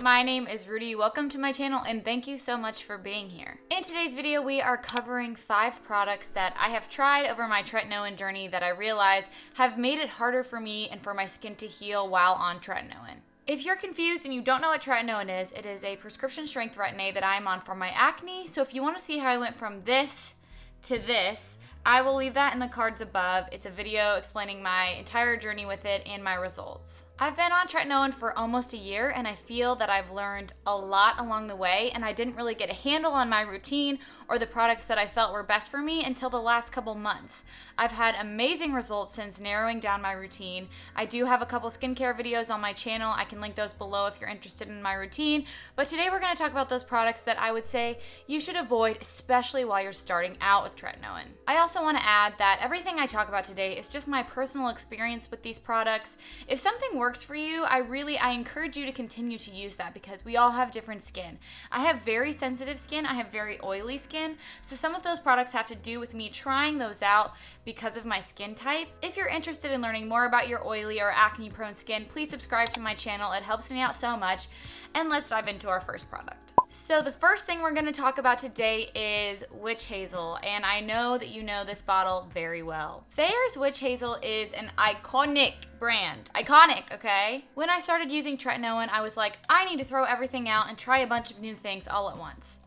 my name is Rudi. Welcome to my channel and thank you so much for being here. In today's video, we are covering 5 products that I have tried over my Tretinoin journey that I realize have made it harder for me and for my skin to heal while on Tretinoin. If you're confused and you don't know what Tretinoin is, it is a prescription strength retin-A that I'm on for my acne. So if you want to see how I went from this to this, I will leave that in the cards above. It's a video explaining my entire journey with it and my results. I've been on Tretinoin for almost a year and I feel that I've learned a lot along the way, and I didn't really get a handle on my routine or the products that I felt were best for me until the last couple months. I've had amazing results since narrowing down my routine. I do have a couple skincare videos on my channel. I can link those below if you're interested in my routine. But today we're going to talk about those products that I would say you should avoid, especially while you're starting out with Tretinoin. I also want to add that everything I talk about today is just my personal experience with these products. If something works for you, I encourage you to continue to use that because we all have different skin. I have very sensitive skin. I have very oily skin. So some of those products have to do with me trying those out because of my skin type. If you're interested in learning more about your oily or acne prone skin, please subscribe to my channel. It helps me out so much. And let's dive into our first product. So the first thing we're going to talk about today is Witch Hazel, and I know that you know this bottle very well. Thayer's Witch Hazel is an iconic brand. Iconic, okay? When I started using Tretinoin, I was like, I need to throw everything out and try a bunch of new things all at once.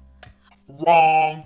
Wrong.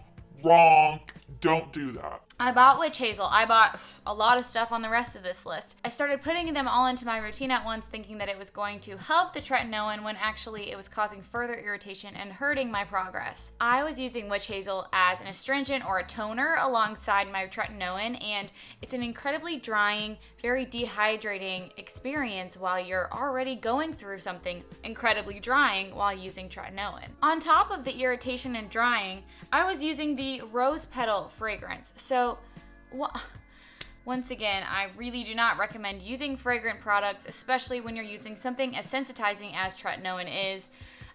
Don't do that. I bought Witch Hazel. I bought a lot of stuff on the rest of this list. I started putting them all into my routine at once, thinking that it was going to help the Tretinoin when actually it was causing further irritation and hurting my progress. I was using Witch Hazel as an astringent or a toner alongside my Tretinoin, and it's an incredibly drying, very dehydrating experience while you're already going through something incredibly drying while using Tretinoin. On top of the irritation and drying, I was using the rose petal fragrance. So once again, I really do not recommend using fragrant products, especially when you're using something as sensitizing as Tretinoin is.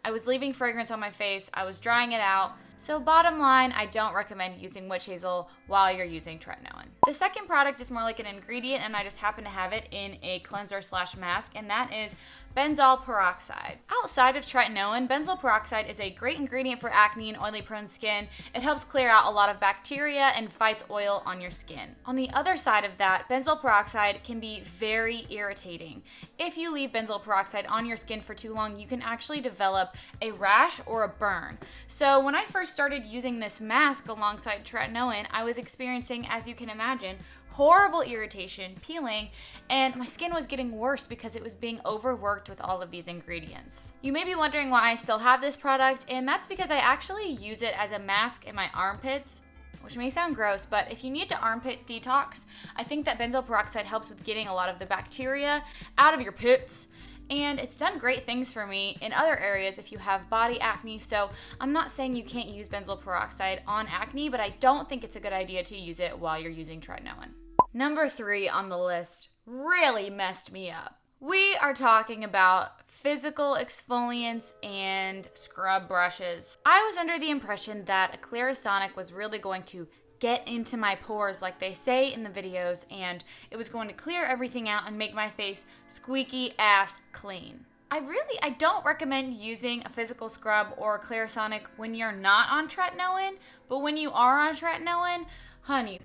I was leaving fragrance on my face, I was drying it out. So bottom line, I don't recommend using Witch Hazel while you're using Tretinoin. The second product is more like an ingredient, and I just happen to have it in a cleanser / mask, and that is Benzoyl Peroxide. Outside of Tretinoin, benzoyl peroxide is a great ingredient for acne and oily prone skin. It helps clear out a lot of bacteria and fights oil on your skin. On the other side of that, benzoyl peroxide can be very irritating. If you leave benzoyl peroxide on your skin for too long, you can actually develop a rash or a burn. So when I first started using this mask alongside Tretinoin, I was experiencing, as you can imagine, horrible irritation, peeling, and my skin was getting worse because it was being overworked with all of these ingredients. You may be wondering why I still have this product, and that's because I actually use it as a mask in my armpits, which may sound gross, but if you need to armpit detox, I think that benzoyl peroxide helps with getting a lot of the bacteria out of your pits. And it's done great things for me in other areas if you have body acne. So I'm not saying you can't use benzoyl peroxide on acne, but I don't think it's a good idea to use it while you're using Tretinoin. Number 3 on the list really messed me up. We are talking about physical exfoliants and scrub brushes. I was under the impression that a Clarisonic was really going to get into my pores like they say in the videos, and it was going to clear everything out and make my face squeaky ass clean. I don't recommend using a physical scrub or a Clarisonic when you're not on Tretinoin, but when you are on Tretinoin, honey,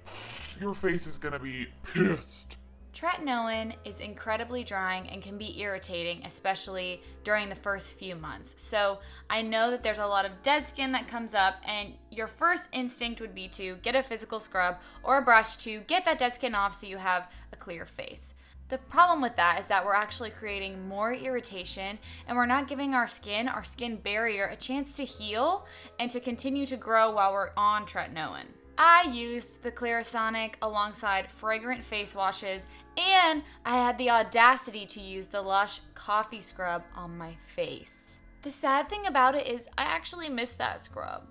Your face is gonna be pissed. Tretinoin is incredibly drying and can be irritating, especially during the first few months. So I know that there's a lot of dead skin that comes up, and your first instinct would be to get a physical scrub or a brush to get that dead skin off so you have a clear face. The problem with that is that we're actually creating more irritation, and we're not giving our skin barrier, a chance to heal and to continue to grow while we're on Tretinoin. I used the Clarisonic alongside fragrant face washes, and I had the audacity to use the Lush coffee scrub on my face. The sad thing about it is I actually miss that scrub.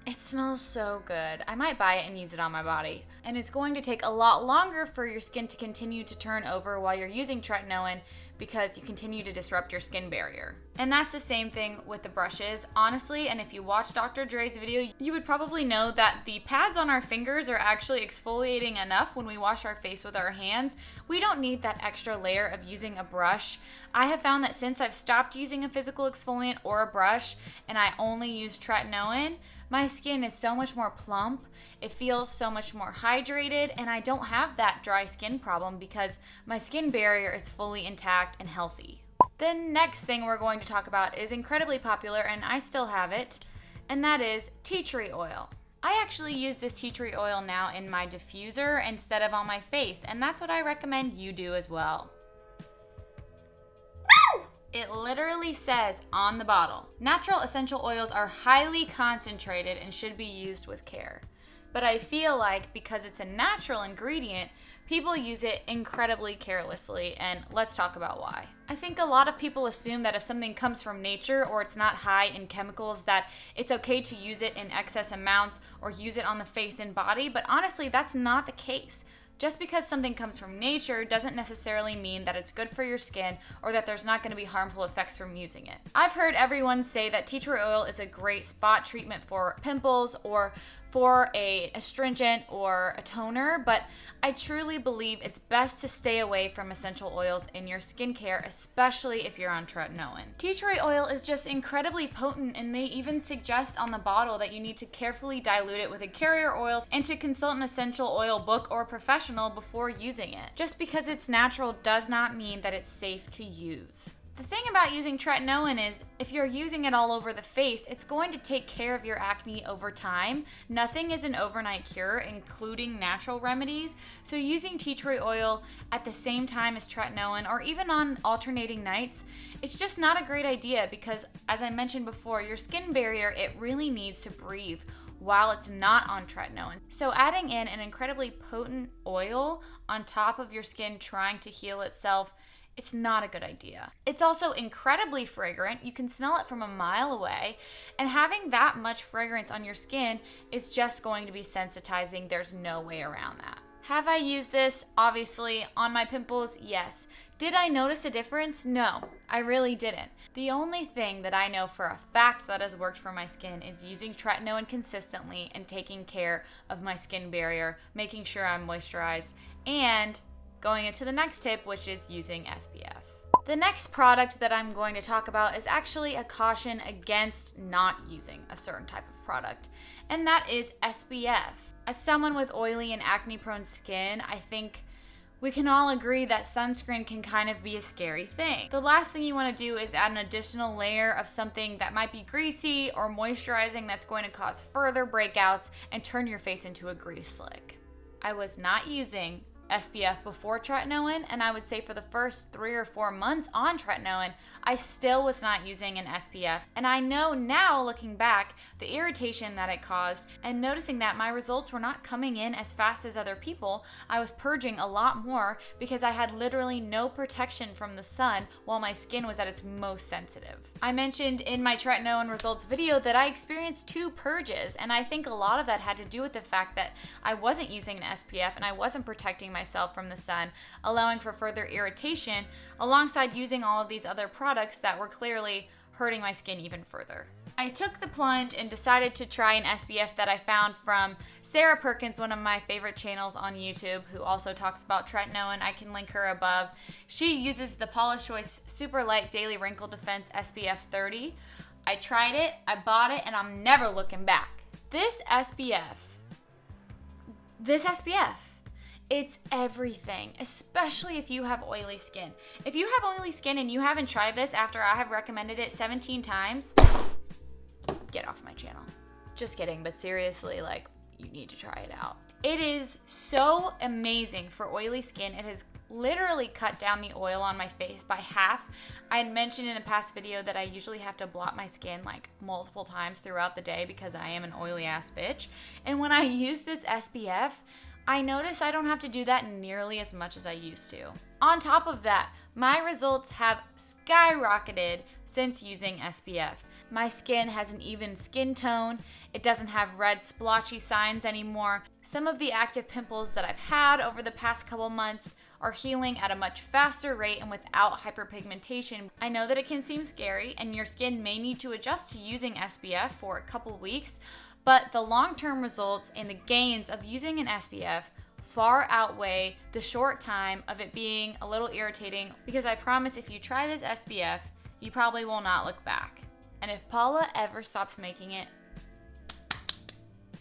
It smells so good. I might buy it and use it on my body. And it's going to take a lot longer for your skin to continue to turn over while you're using Tretinoin because you continue to disrupt your skin barrier. And that's the same thing with the brushes, honestly, and if you watch Dr. Dre's video, you would probably know that the pads on our fingers are actually exfoliating enough when we wash our face with our hands. We don't need that extra layer of using a brush. I have found that since I've stopped using a physical exfoliant or a brush and I only use tretinoin, my skin is so much more plump, it feels so much more hydrated, and I don't have that dry skin problem because my skin barrier is fully intact and healthy. The next thing we're going to talk about is incredibly popular, and I still have it, and that is tea tree oil. I actually use this tea tree oil now in my diffuser instead of on my face, and that's what I recommend you do as well. It literally says on the bottle, natural essential oils are highly concentrated and should be used with care. But I feel like because it's a natural ingredient, people use it incredibly carelessly, and let's talk about why. I think a lot of people assume that if something comes from nature or it's not high in chemicals, that it's okay to use it in excess amounts or use it on the face and body, but honestly, that's not the case. Just because something comes from nature doesn't necessarily mean that it's good for your skin or that there's not going to be harmful effects from using it. I've heard everyone say that tea tree oil is a great spot treatment for pimples or for a astringent or a toner, but I truly believe it's best to stay away from essential oils in your skincare, especially if you're on tretinoin. Tea tree oil is just incredibly potent, and they even suggest on the bottle that you need to carefully dilute it with a carrier oil and to consult an essential oil book or professional before using it. Just because it's natural does not mean that it's safe to use. The thing about using tretinoin is if you're using it all over the face, it's going to take care of your acne over time. Nothing is an overnight cure, including natural remedies. So using tea tree oil at the same time as tretinoin or even on alternating nights, it's just not a great idea because, as I mentioned before, your skin barrier, it really needs to breathe while it's not on tretinoin. So adding in an incredibly potent oil on top of your skin trying to heal itself, it's not a good idea. It's also incredibly fragrant. You can smell it from a mile away, and having that much fragrance on your skin is just going to be sensitizing. There's no way around that. Have I used this? Obviously. On my pimples? Yes. Did I notice a difference? No, I really didn't. The only thing that I know for a fact that has worked for my skin is using tretinoin consistently and taking care of my skin barrier, making sure I'm moisturized, and going into the next tip, which is using SPF. The next product that I'm going to talk about is actually a caution against not using a certain type of product, and that is SPF. As someone with oily and acne-prone skin, I think we can all agree that sunscreen can kind of be a scary thing. The last thing you want to do is add an additional layer of something that might be greasy or moisturizing that's going to cause further breakouts and turn your face into a grease slick. I was not using SPF before tretinoin, and I would say for the first 3 or 4 months on tretinoin, I still was not using an SPF. And I know now, looking back, the irritation that it caused and noticing that my results were not coming in as fast as other people. I was purging a lot more because I had literally no protection from the sun while my skin was at its most sensitive. I mentioned in my tretinoin results video that I experienced 2 purges, and I think a lot of that had to do with the fact that I wasn't using an SPF and I wasn't protecting myself from the sun, allowing for further irritation alongside using all of these other products that were clearly hurting my skin even further. I took the plunge and decided to try an SPF that I found from Sarah Perkins, one of my favorite channels on YouTube, who also talks about tretinoin. I can link her above. She uses the Polish Choice Super Light Daily Wrinkle Defense SPF 30. I tried it, I bought it, and I'm never looking back. This SPF, it's everything, especially if you have oily skin. If you have oily skin and you haven't tried this after I have recommended it 17 times, get off my channel. Just kidding, but seriously, like, you need to try it out. It is so amazing for oily skin. It has literally cut down the oil on my face by half. I had mentioned in a past video that I usually have to blot my skin like multiple times throughout the day because I am an oily ass bitch. And when I use this SPF, I notice I don't have to do that nearly as much as I used to. On top of that, my results have skyrocketed since using SPF. My skin has an even skin tone. It doesn't have red splotchy signs anymore. Some of the active pimples that I've had over the past couple months are healing at a much faster rate and without hyperpigmentation. I know that it can seem scary and your skin may need to adjust to using SPF for a couple weeks, but the long-term results and the gains of using an SPF far outweigh the short time of it being a little irritating, because I promise if you try this SPF, you probably will not look back. And if Paula ever stops making it,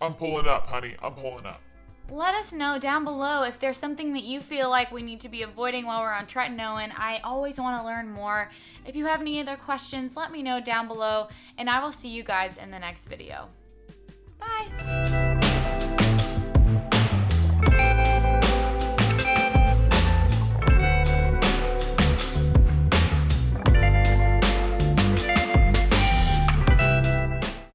I'm pulling up, honey. I'm pulling up. let us know down below if there's something that you feel like we need to be avoiding while we're on tretinoin. I always want to learn more. If you have any other questions, let me know down below, and I will see you guys in the next video. Bye!